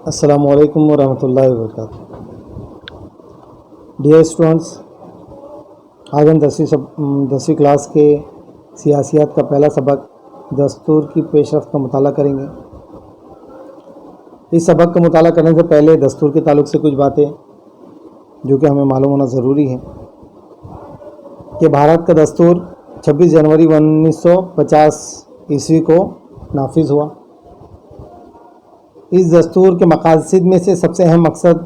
السلام علیکم ورحمۃ اللہ وبرکاتہ۔ ڈیئر اسٹوڈنٹس، آج ہم 10ویں کلاس کے سیاسیات کا پہلا سبق دستور کی پیش رفت کا مطالعہ کریں گے۔ اس سبق کا مطالعہ کرنے سے پہلے دستور کے تعلق سے کچھ باتیں جو کہ ہمیں معلوم ہونا ضروری ہے کہ بھارت کا دستور 26 جنوری 1950 عیسوی کو نافذ ہوا۔ اس دستور کے مقاصد میں سے سب سے اہم مقصد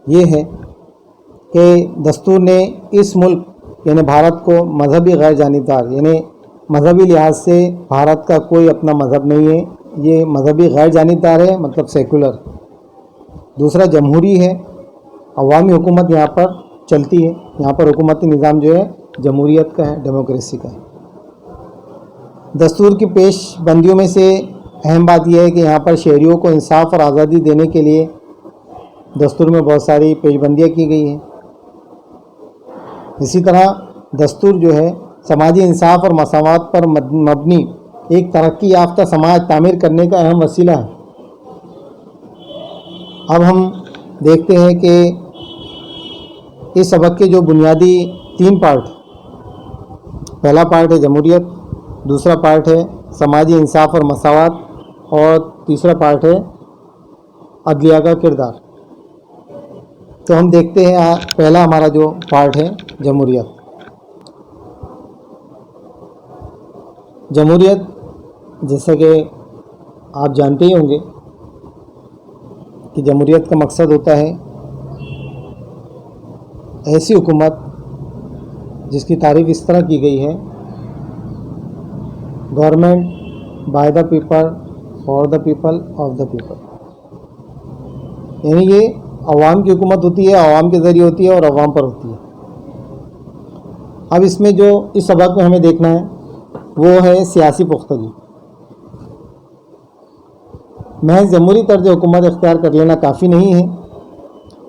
یہ ہے کہ دستور نے اس ملک یعنی بھارت کو مذہبی غیر جانبدار یعنی مذہبی لحاظ سے بھارت کا کوئی اپنا مذہب نہیں ہے، یہ مذہبی غیر جانبدار ہے، مطلب سیکولر۔ دوسرا جمہوری ہے، عوامی حکومت یہاں پر چلتی ہے، یہاں پر حکومتی نظام جو ہے جمہوریت کا ہے، ڈیموکریسی کا ہے۔ دستور کی پیش بندیوں میں سے اہم بات یہ ہے کہ یہاں پر شہریوں کو انصاف اور آزادی دینے کے لیے دستور میں بہت ساری پیش بندیاں کی گئی ہیں۔ اسی طرح دستور جو ہے سماجی انصاف اور مساوات پر مبنی ایک ترقی یافتہ سماج تعمیر کرنے کا اہم وسیلہ ہے۔ اب ہم دیکھتے ہیں کہ اس سبق کے جو بنیادی 3 پارٹ، پہلا پارٹ ہے جمہوریت، دوسرا پارٹ ہے سماجی انصاف اور مساوات، اور تیسرا پارٹ ہے عدلیہ کا کردار۔ تو ہم دیکھتے ہیں پہلا ہمارا جو پارٹ ہے جمہوریت۔ جمہوریت جیسا کہ آپ جانتے ہی ہوں گے کہ جمہوریت کا مقصد ہوتا ہے ایسی حکومت جس کی تعریف اس طرح کی گئی ہے: government by the people for the people of the people, یعنی یہ عوام کی حکومت ہوتی ہے، عوام کے ذریعے ہوتی ہے اور عوام پر ہوتی ہے۔ اب اس میں جو اس سبق میں ہمیں دیکھنا ہے وہ ہے سیاسی پختگی۔ محض جمہوری طرز حکومت اختیار کر لینا کافی نہیں ہے،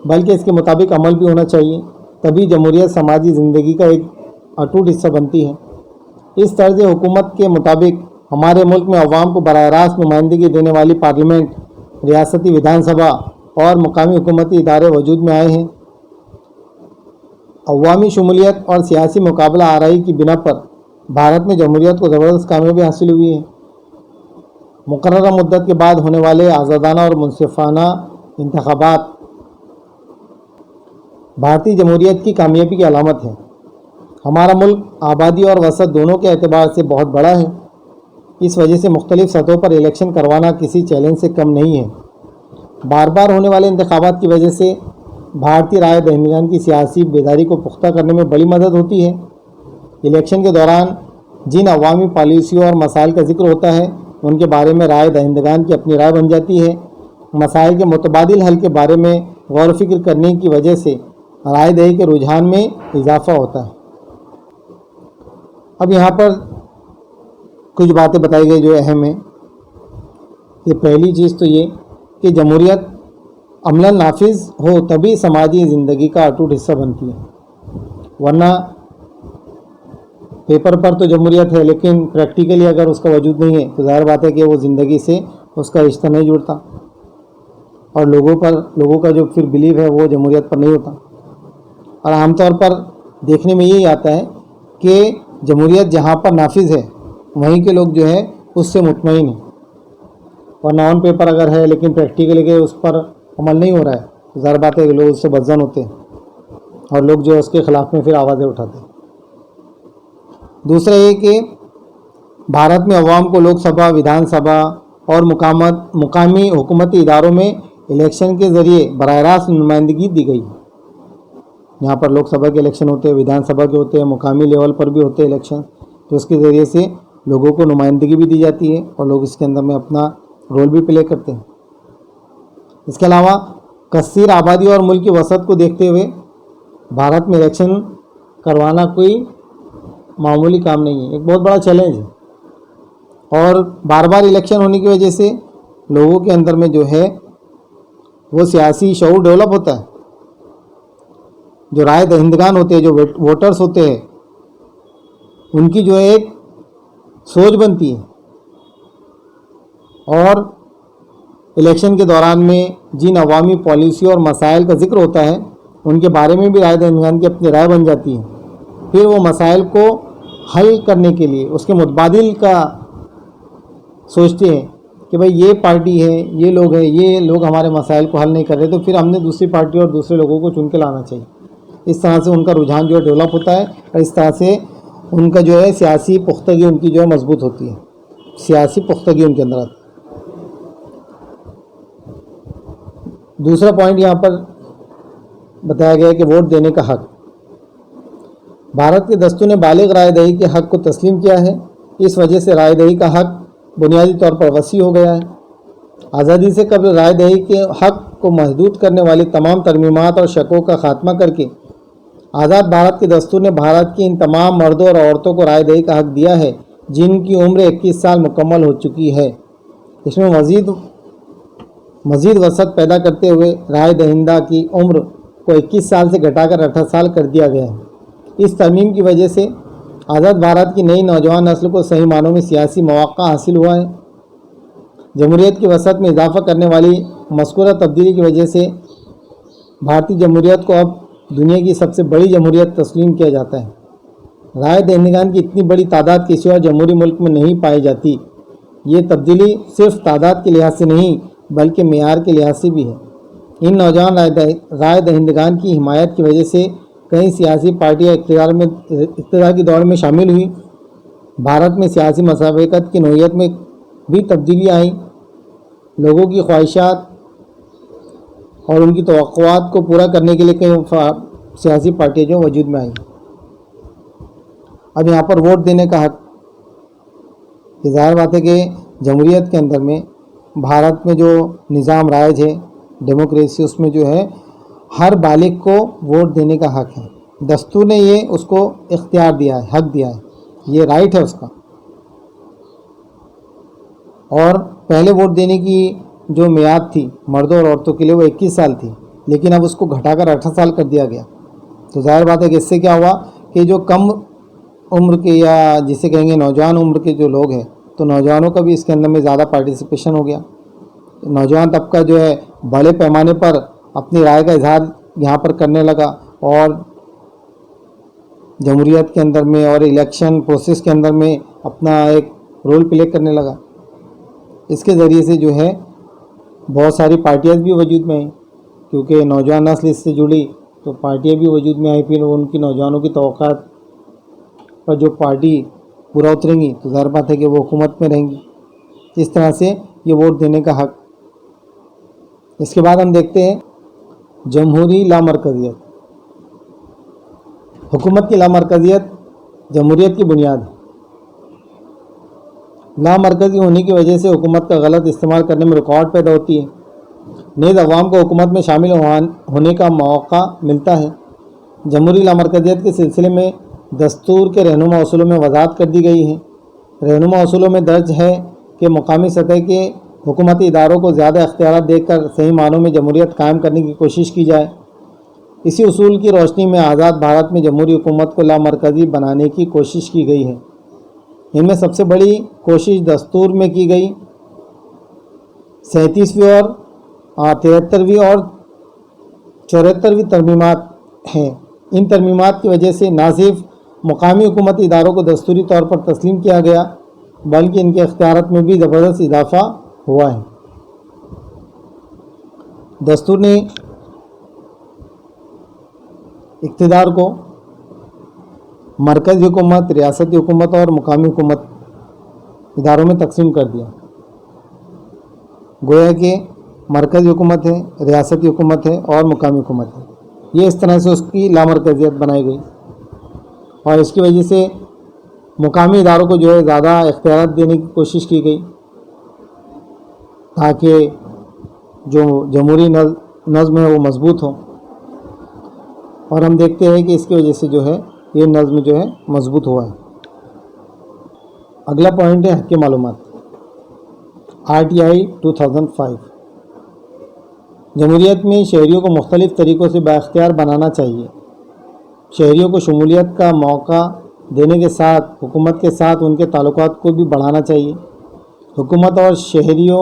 بلکہ اس کے مطابق عمل بھی ہونا چاہیے، تبھی جمہوریت سماجی زندگی کا ایک اٹوٹ حصہ بنتی ہے۔ اس طرز حکومت کے مطابق ہمارے ملک میں عوام کو براہ راست نمائندگی دینے والی پارلیمنٹ، ریاستی ودھان سبھا اور مقامی حکومتی ادارے وجود میں آئے ہیں۔ عوامی شمولیت اور سیاسی مقابلہ آرائی کی بنا پر بھارت میں جمہوریت کو زبردست کامیابی حاصل ہوئی ہے۔ مقررہ مدت کے بعد ہونے والے آزادانہ اور منصفانہ انتخابات بھارتی جمہوریت کی کامیابی کی علامت ہے۔ ہمارا ملک آبادی اور وسعت دونوں کے اعتبار سے بہت بڑا ہے، اس وجہ سے مختلف سطحوں پر الیکشن کروانا کسی چیلنج سے کم نہیں ہے۔ بار بار ہونے والے انتخابات کی وجہ سے بھارتی رائے دہندگان کی سیاسی بیداری کو پختہ کرنے میں بڑی مدد ہوتی ہے۔ الیکشن کے دوران جن عوامی پالیسیوں اور مسائل کا ذکر ہوتا ہے ان کے بارے میں رائے دہندگان کی اپنی رائے بن جاتی ہے۔ مسائل کے متبادل حل کے بارے میں غور و فکر کرنے کی وجہ سے رائے دہی کے رجحان میں اضافہ ہوتا ہے۔ اب یہاں پر کچھ باتیں بتائی گئی جو اہم ہیں۔ کہ پہلی چیز تو یہ کہ جمہوریت عملاً نافذ ہو تبھی سماجی زندگی کا اٹوٹ حصہ بنتی ہے، ورنہ پیپر پر تو جمہوریت ہے لیکن پریکٹیکلی اگر اس کا وجود نہیں ہے تو ظاہر بات ہے کہ وہ زندگی سے اس کا رشتہ نہیں جڑتا، اور لوگوں کا جو پھر بلیو ہے وہ جمہوریت پر نہیں ہوتا۔ اور عام طور پر دیکھنے میں یہی آتا ہے کہ جمہوریت جہاں پر نافذ ہے وہیں کے لوگ جو ہے اس سے مطمئن ہیں، اور آن پیپر اگر ہے لیکن پریکٹیکلی کہ اس پر عمل نہیں ہو رہا ہے تو ظاہر بات ہے کہ لوگ اس سے بدظن ہوتے ہیں اور لوگ جو ہے اس کے خلاف میں پھر آوازیں اٹھاتے ہیں۔ دوسرا یہ کہ بھارت میں عوام کو لوک سبھا، ودھان سبھا اور مقامی حکومتی اداروں میں الیکشن کے ذریعے براہ راست نمائندگی دی گئی ہے۔ یہاں پر لوک سبھا کے الیکشن ہوتے ہیں، ودھان سبھا کے ہوتے ہیں، مقامی لیول پر بھی ہوتے ہیں الیکشن، تو اس کے ذریعے سے لوگوں کو نمائندگی بھی دی جاتی ہے اور لوگ اس کے اندر میں اپنا رول بھی پلے کرتے ہیں۔ اس کے علاوہ کثیر آبادی اور ملک کی وسعت کو دیکھتے ہوئے بھارت میں الیکشن کروانا کوئی معمولی کام نہیں ہے، ایک بہت بڑا چیلنج ہے، اور بار بار الیکشن ہونے کی وجہ سے لوگوں کے اندر میں جو ہے وہ سیاسی شعور ڈیولپ ہوتا ہے۔ جو رائے دہندگان ہوتے ہیں، جو ووٹرز ہوتے ہیں، ان کی جو ہے ایک سوچ بنتی ہے، اور الیکشن کے دوران میں جن عوامی پالیسی اور مسائل کا ذکر ہوتا ہے ان کے بارے میں بھی رائے دہندگان کی اپنی رائے بن جاتی ہے. پھر وہ مسائل کو حل کرنے کے لیے اس کے متبادل کا سوچتے ہیں کہ بھائی یہ پارٹی ہے، یہ لوگ ہمارے مسائل کو حل نہیں کر رہے، تو پھر ہم نے دوسری پارٹی اور دوسرے لوگوں کو چن کے لانا چاہیے. اس طرح سے ان کا رجحان جو ہے ڈیولپ ہوتا ہے، اور اس طرح سے ان کا جو ہے سیاسی پختگی ان کی جو ہے مضبوط ہوتی ہے، سیاسی پختگی ان کے اندر آتی ہے. دوسرا پوائنٹ یہاں پر بتایا گیا ہے کہ ووٹ دینے کا حق. بھارت کے دستور نے بالغ رائے دہی کے حق کو تسلیم کیا ہے. اس وجہ سے رائے دہی کا حق بنیادی طور پر وسیع ہو گیا ہے. آزادی سے قبل رائے دہی کے حق کو محدود کرنے والی تمام ترمیمات اور شکوں کا خاتمہ کر کے آزاد بھارت کے دستور نے بھارت کی ان تمام مردوں اور عورتوں کو رائے دہی کا حق دیا ہے جن کی عمر 21 سال مکمل ہو چکی ہے. اس میں مزید وسعت پیدا کرتے ہوئے رائے دہندہ کی عمر کو 21 سال سے گھٹا کر 18 سال کر دیا گیا ہے. اس ترمیم کی وجہ سے آزاد بھارت کی نئی نوجوان نسل کو صحیح معنوں میں سیاسی مواقع حاصل ہوا ہے. جمہوریت کی وسعت میں اضافہ کرنے والی مذکورہ تبدیلی کی وجہ سے بھارتی جمہوریت کو اب دنیا کی سب سے بڑی جمہوریت تسلیم کیا جاتا ہے. رائے دہندگان کی اتنی بڑی تعداد کسی اور جمہوری ملک میں نہیں پائی جاتی. یہ تبدیلی صرف تعداد کے لحاظ سے نہیں بلکہ معیار کے لحاظ سے بھی ہے. ان نوجوان رائے دہندگان کی حمایت کی وجہ سے کئی سیاسی پارٹیاں اقتدار کی دوڑ میں شامل ہوئی. بھارت میں سیاسی مسابقت کی نوعیت میں بھی تبدیلیاں آئیں. لوگوں کی خواہشات اور ان کی توقعات کو پورا کرنے کے لیے کئی سیاسی پارٹیاں جو وجود میں آئیں. اب یہاں پر ووٹ دینے کا حق، یہ ظاہر بات ہے کہ جمہوریت کے اندر میں بھارت میں جو نظام رائج ہے، ڈیموکریسی، اس میں جو ہے ہر بالغ کو ووٹ دینے کا حق ہے. دستور نے یہ اس کو اختیار دیا ہے، حق دیا ہے، یہ رائٹ ہے اس کا. اور پہلے ووٹ دینے کی جو میعاد تھی مردوں اور عورتوں کے لیے وہ 21 سال تھی، لیکن اب اس کو گھٹا کر 18 سال کر دیا گیا. تو ظاہر بات ہے کہ اس سے کیا ہوا کہ جو کم عمر کے یا جسے کہیں گے نوجوان عمر کے جو لوگ ہیں، تو نوجوانوں کا بھی اس کے اندر میں زیادہ پارٹیسپیشن ہو گیا. نوجوان طبقہ جو ہے بڑے پیمانے پر اپنی رائے کا اظہار یہاں پر کرنے لگا اور جمہوریت کے اندر میں اور الیکشن پروسیس کے اندر میں اپنا ایک رول پلے کرنے لگا. اس کے ذریعے سے جو ہے بہت ساری پارٹیاں بھی وجود میں آئیں، کیونکہ نوجوان نسل اس سے جڑی تو پارٹیاں بھی وجود میں آئیں. پھر ان کی نوجوانوں کی توقعات پر جو پارٹی پورا اتریں گی تو ظاہر بات ہے کہ وہ حکومت میں رہیں گی. اس طرح سے یہ ووٹ دینے کا حق. اس کے بعد ہم دیکھتے ہیں جمہوری لامرکزیت. حکومت کی لامرکزیت جمہوریت کی بنیاد ہے. لامرکزی ہونے کی وجہ سے حکومت کا غلط استعمال کرنے میں رکاوٹ پیدا ہوتی ہے. نیز عوام کو حکومت میں شامل ہونے کا موقع ملتا ہے. جمہوری لامرکزیت کے سلسلے میں دستور کے رہنما اصولوں میں وضاحت کر دی گئی ہے. رہنما اصولوں میں درج ہے کہ مقامی سطح کے حکومتی اداروں کو زیادہ اختیارات دے کر صحیح معنوں میں جمہوریت قائم کرنے کی کوشش کی جائے. اسی اصول کی روشنی میں آزاد بھارت میں جمہوری حکومت کو لامرکزی بنانے کی کوشش کی گئی ہے. ان میں سب سے بڑی کوشش دستور میں کی گئی 37ویں اور 73ویں اور 74ویں ترمیمات ہیں. ان ترمیمات کی وجہ سے نہ صرف مقامی حکومتی اداروں کو دستوری طور پر تسلیم کیا گیا بلکہ ان کے اختیارات میں بھی زبردست اضافہ ہوا ہے. دستور نے اقتدار کو مرکزی حکومت، ریاستی حکومت اور مقامی حکومت اداروں میں تقسیم کر دیا. گویا کہ مرکزی حکومت ہے، ریاستی حکومت ہے اور مقامی حکومت ہے. یہ اس طرح سے اس کی لامرکزیت بنائی گئی اور اس کی وجہ سے مقامی اداروں کو جو ہے زیادہ اختیارات دینے کی کوشش کی گئی تاکہ جو جمہوری نظم ہے وہ مضبوط ہو. اور ہم دیکھتے ہیں کہ اس کی وجہ سے جو ہے یہ نظم جو ہے مضبوط ہوا ہے. اگلا پوائنٹ ہے حق کی معلومات. RTI 2005. جمہوریت میں شہریوں کو مختلف طریقوں سے بااختیار بنانا چاہیے. شہریوں کو شمولیت کا موقع دینے کے ساتھ حکومت کے ساتھ ان کے تعلقات کو بھی بڑھانا چاہیے. حکومت اور شہریوں